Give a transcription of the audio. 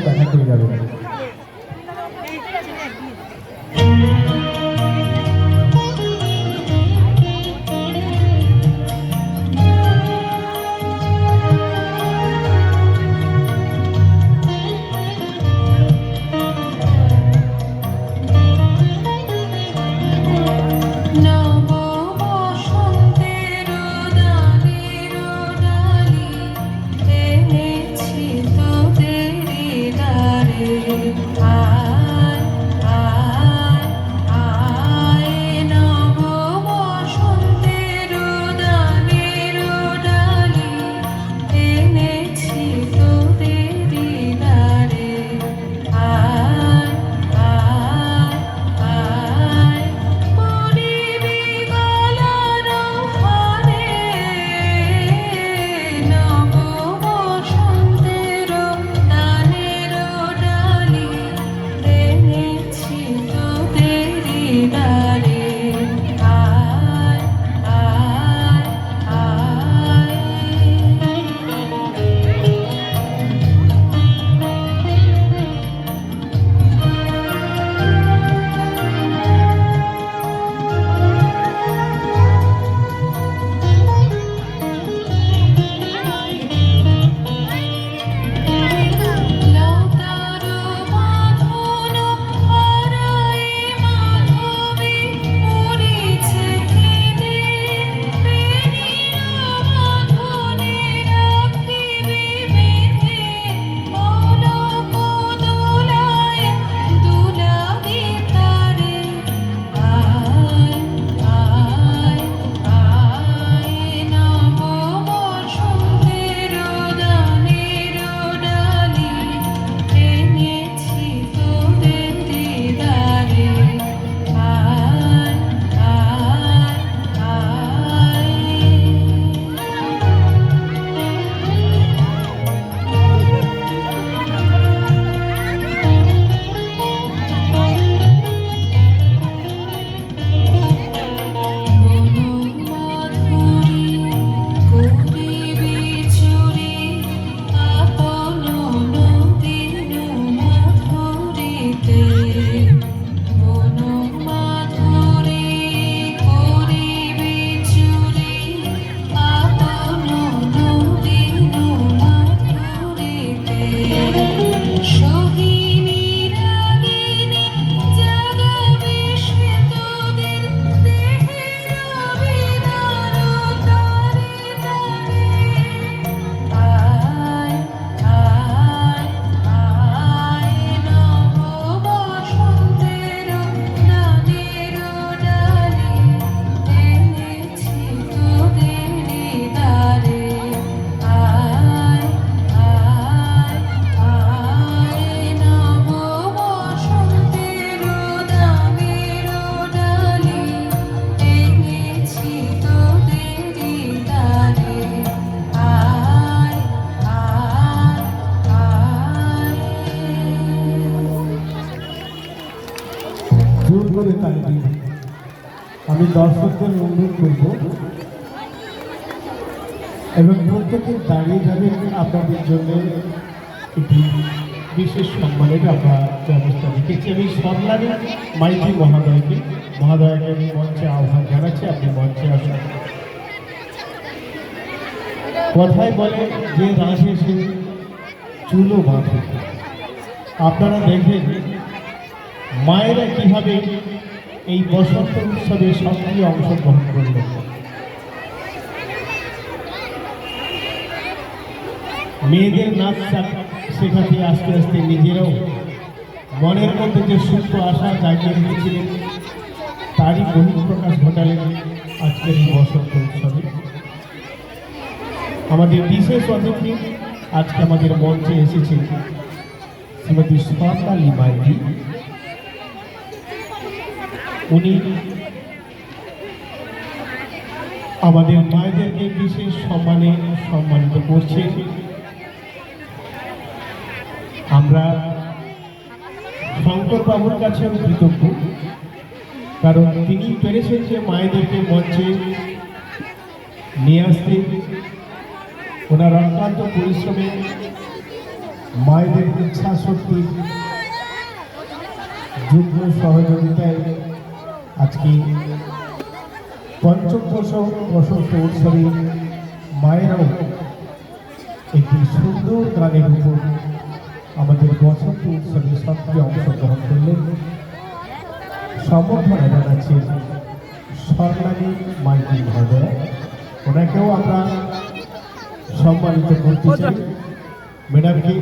সাথে দেখা করে যাবেন। আমি দর্শকদের অনুরোধ করব এবং প্রত্যেকে দাঁড়িয়ে যাবেন। আপনাদের জন্য একটি বিশেষ সম্মানের আমরা ব্যবস্থা রেখেছি। আমি সম্মানী মাইতি মহাদয়কে আমি মঞ্চে আহ্বান জানাচ্ছি, আপনি মঞ্চে আসুন। কথায় বলে যে রাশে সে চুলো বাঁধে। আপনারা দেখবেন মায়েরা কিভাবে এই বসন্ত উৎসবে সক্রিয় অংশগ্রহণ করল। মেয়েদের নাচ শেখাতে আস্তে আস্তে নিজেরাও মনের মধ্যে যে সুস্থ আশা জাগিয়ে দিয়েছিলেন, তারই বহিঃপ্রকাশ ঘটালেন আজকের এই বসন্ত উৎসবে। আমাদের বিশেষ অতিথি আজকে আমাদের মঞ্চে এসেছে শ্রীমতী সরকালী মাইতি। উনি আমাদের মায়েদেরকে বিশেষ সম্মানে সম্মানিত করছেন। আমরা শঙ্কর বাবুর কাছে কৃতজ্ঞ, কারণ তিনি পেরেছেন যে মায়েদেরকে মঞ্চে নিয়ে আসতে। ওনার অত্যন্ত পরিশ্রমে মায়েদের ইচ্ছা শক্তি যুগ্ম সহযোগিতায় আজকে পঞ্চম বসন্ত উৎসবে মায়েরাও একটি সুন্দর গানের উপর আমাদের বসন্ত উৎসবে সক্রিয় অংশগ্রহণ করলেন। সমর্থনা জানাচ্ছি স্বর্ণালী মাইতি মহোদয়, ওনাকেও আমরা সম্মানিত করতে চাই। ম্যাডামকে